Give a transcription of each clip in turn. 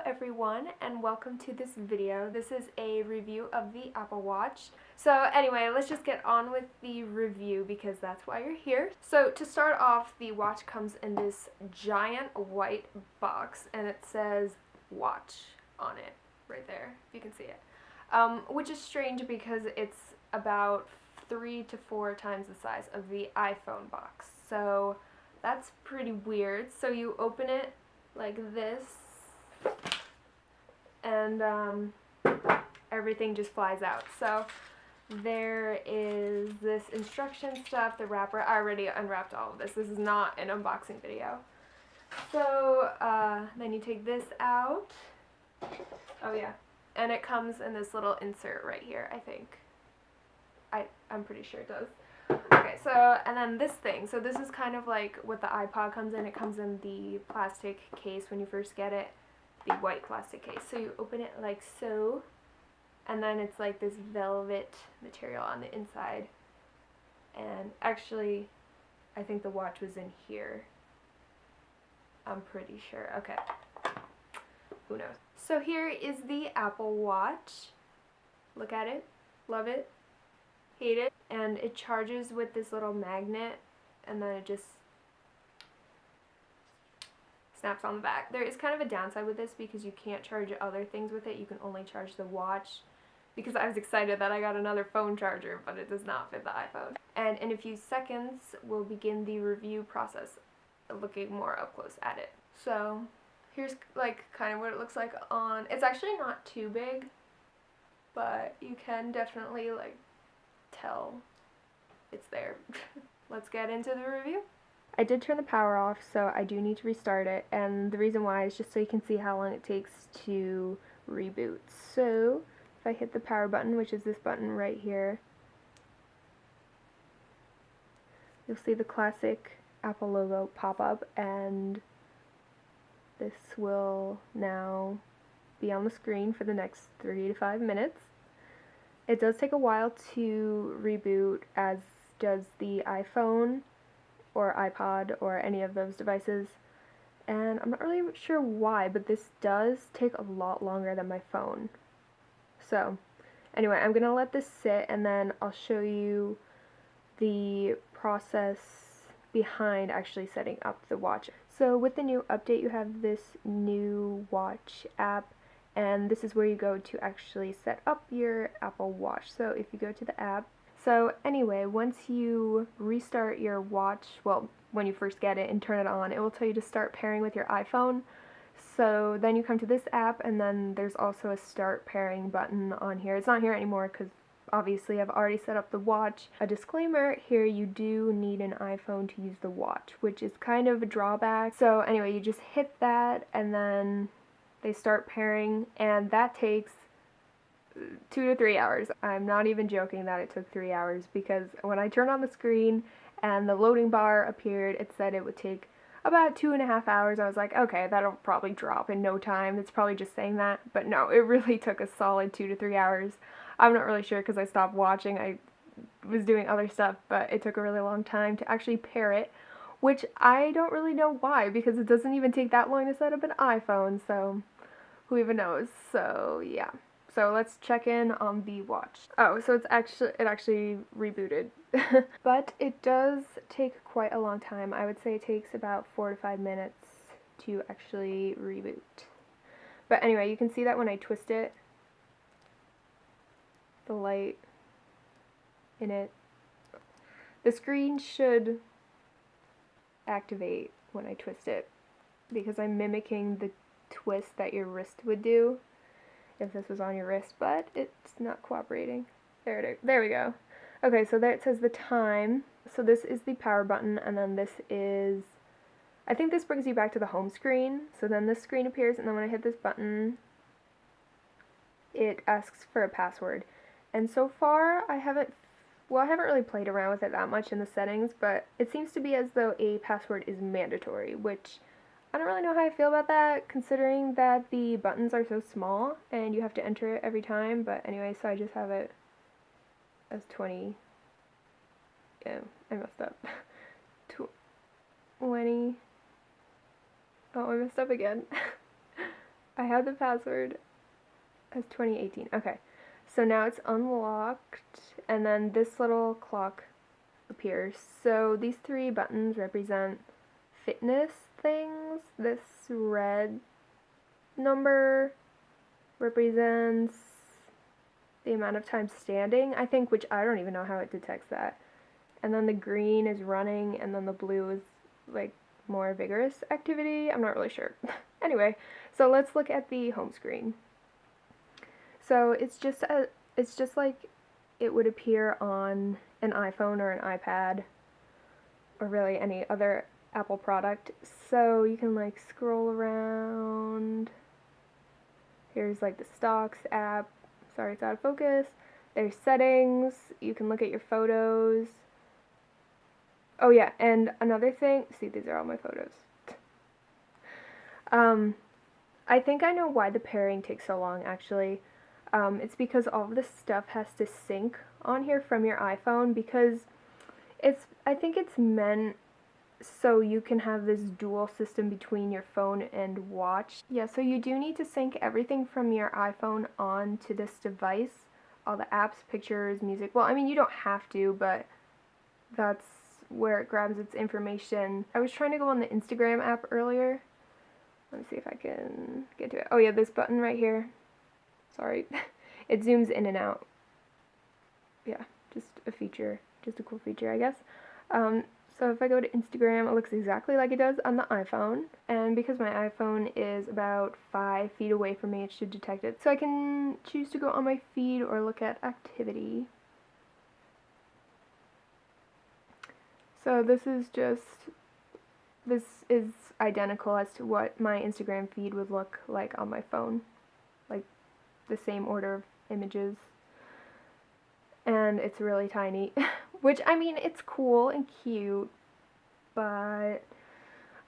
everyone, and welcome to this video. This is a review of the Apple Watch. So anyway, let's just get on with the review because that's why you're here. So to start off, the watch comes in this giant white box and it says watch on it right there, if you can see it. Which is strange because it's about 3 to 4 times the size of the iPhone box. So that's pretty weird. So you open it like this, and everything just flies out. So there is this instruction stuff, the wrapper. I already unwrapped all of this. This is not an unboxing video. So then you take this out. Oh yeah. And it comes in this little insert right here, I think. I'm pretty sure it does. Okay, so, and then this thing. So this is kind of like what the iPod comes in. It comes in the plastic case when you first get it, the white plastic case. So you open it like so, and then it's like this velvet material on the inside. And actually, I think the watch was in here. I'm pretty sure. Okay. Who knows? So here is the Apple Watch. Look at it. Love it. Hate it. And it charges with this little magnet, and then it just snaps on the back. There is kind of a downside with this because you can't charge other things with it. You can only charge the watch, because I was excited that I got another phone charger, but it does not fit the iPhone. And in a few seconds, we'll begin the review process, looking more up close at it. So here's like kind of what it looks like on, it's actually not too big, but you can definitely like tell it's there. Let's get into the review. I did turn the power off, so I do need to restart it, and the reason why is just so you can see how long it takes to reboot. So if I hit the power button, which is this button right here, you'll see the classic Apple logo pop up, and this will now be on the screen for the next 3 to 5 minutes. It does take a while to reboot, as does the iPhone or iPod or any of those devices, and I'm not really sure why, but this does take a lot longer than my phone. So anyway, I'm gonna let this sit and then I'll show you the process behind actually setting up the watch. So with the new update, you have this new watch app, and this is where you go to actually set up your Apple Watch. So if you go to the app, so anyway, once you restart your watch, well, when you first get it and turn it on, it will tell you to start pairing with your iPhone. So then you come to this app, and then there's also a start pairing button on here. It's not here anymore because obviously I've already set up the watch. A disclaimer here, you do need an iPhone to use the watch, which is kind of a drawback. So anyway, you just hit that and then they start pairing, and that takes 2 to 3 hours. I'm not even joking that it took 3 hours, because when I turned on the screen and the loading bar appeared, it said it would take about 2.5 hours. I was like, okay, that'll probably drop in no time. It's probably just saying that. But no, it really took a solid 2 to 3 hours. I'm not really sure because I stopped watching. I was doing other stuff, but it took a really long time to actually pair it, which I don't really know why, because it doesn't even take that long to set up an iPhone, so who even knows. So yeah. So let's check in on the watch. Oh, so it actually rebooted. But it does take quite a long time. I would say it takes about 4 to 5 minutes to actually reboot. But anyway, you can see that when I twist it, the light in it, the screen should activate when I twist it, because I'm mimicking the twist that your wrist would do if this was on your wrist, but it's not cooperating. There we go. Okay, so there it says the time. So this is the power button, and then this is, I think this brings you back to the home screen. So then this screen appears, and then when I hit this button, it asks for a password. And so far, I haven't really played around with it that much in the settings, but it seems to be as though a password is mandatory, which I don't really know how I feel about that, considering that the buttons are so small and you have to enter it every time. But anyway, so I just have it as 20. Yeah, I messed up. 20. Oh, I messed up again. I I had the password as 2018. Okay, so now it's unlocked, and then this little clock appears. So these three buttons represent fitness things. This red number represents the amount of time standing, I think, which I don't even know how it detects that. And then the green is running, and then the blue is like more vigorous activity. I'm not really sure. Anyway, so let's look at the home screen. So it's just like it would appear on an iPhone or an iPad, or really any other Apple product. So you can like scroll around. Here's like the stocks app. Sorry, it's out of focus. There's settings. You can look at your photos. Oh yeah, and another thing, see, these are all my photos. I think I know why the pairing takes so long, actually. It's because all of this stuff has to sync on here from your iPhone, because I think it's meant so you can have this dual system between your phone and watch. Yeah, so you do need to sync everything from your iPhone onto this device. All the apps, pictures, music. Well, I mean, you don't have to, but that's where it grabs its information. I was trying to go on the Instagram app earlier. Let me see if I can get to it. Oh yeah, this button right here. Sorry. It zooms in and out. Yeah, just a feature. Just a cool feature, I guess. So if I go to Instagram, it looks exactly like it does on the iPhone. And because my iPhone is about 5 feet away from me, it should detect it. So I can choose to go on my feed or look at activity. So this is identical as to what my Instagram feed would look like on my phone. Like the same order of images. And it's really tiny. Which, I mean, it's cool and cute, but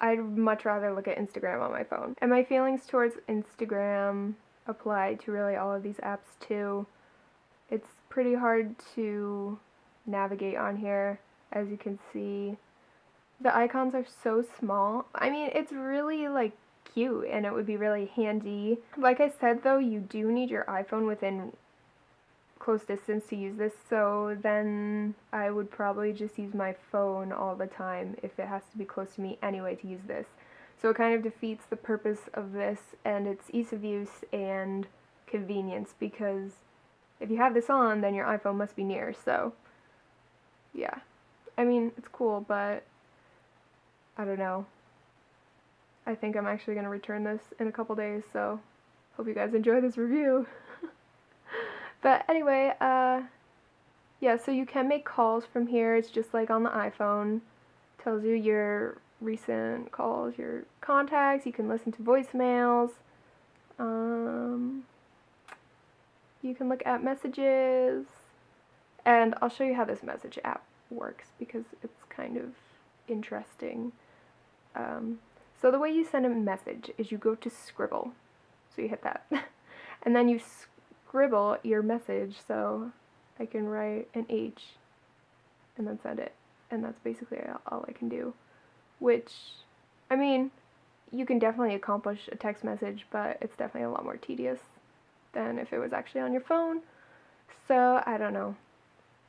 I'd much rather look at Instagram on my phone. And my feelings towards Instagram apply to really all of these apps too. It's pretty hard to navigate on here, as you can see. The icons are so small. I mean, it's really like cute and it would be really handy. Like I said though, you do need your iPhone within close distance to use this, so then I would probably just use my phone all the time if it has to be close to me anyway to use this. So it kind of defeats the purpose of this and its ease of use and convenience, because if you have this on, then your iPhone must be near, so yeah. I mean, it's cool, but I don't know. I think I'm actually going to return this in a couple days, so hope you guys enjoy this review. But anyway, yeah, so you can make calls from here. It's just like on the iPhone. Tells you your recent calls, your contacts. You can listen to voicemails. You can look at messages. And I'll show you how this message app works because it's kind of interesting. So the way you send a message is you go to Scribble. So you hit that. And then you scribble your message, so I can write an H and then send it. And that's basically all I can do. Which, I mean, you can definitely accomplish a text message, but it's definitely a lot more tedious than if it was actually on your phone. So, I don't know.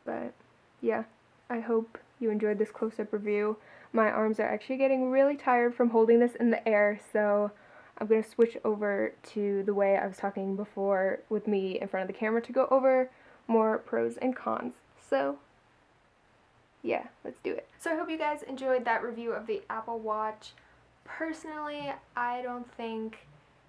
But, yeah, I hope you enjoyed this close-up review. My arms are actually getting really tired from holding this in the air, so I'm going to switch over to the way I was talking before with me in front of the camera to go over more pros and cons. So, yeah, let's do it. So I hope you guys enjoyed that review of the Apple Watch. Personally, I don't think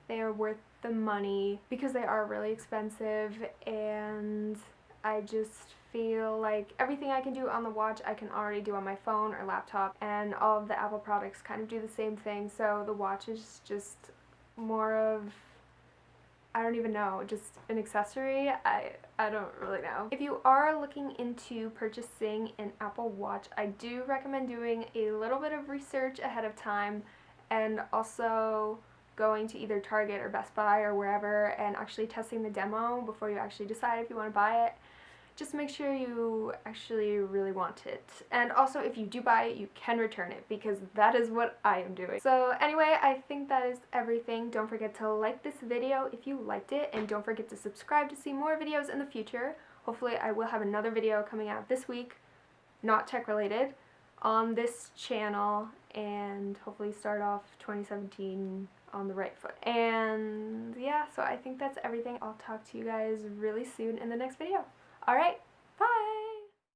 they are worth the money because they are really expensive, and I just feel like everything I can do on the watch I can already do on my phone or laptop, and all of the Apple products kind of do the same thing, so the watch is just more of, I don't even know, just an accessory. I don't really know. If you are looking into purchasing an Apple Watch, I do recommend doing a little bit of research ahead of time, and also going to either Target or Best Buy or wherever and actually testing the demo before you actually decide if you want to buy it. just make sure you actually really want it. And also, if you do buy it, you can return it, because that is what I am doing. So anyway, I think that is everything. Don't forget to like this video if you liked it, and don't forget to subscribe to see more videos in the future. Hopefully I will have another video coming out this week, not tech related, on this channel, and hopefully start off 2017 on the right foot. And yeah, so I think that's everything. I'll talk to you guys really soon in the next video. Alright,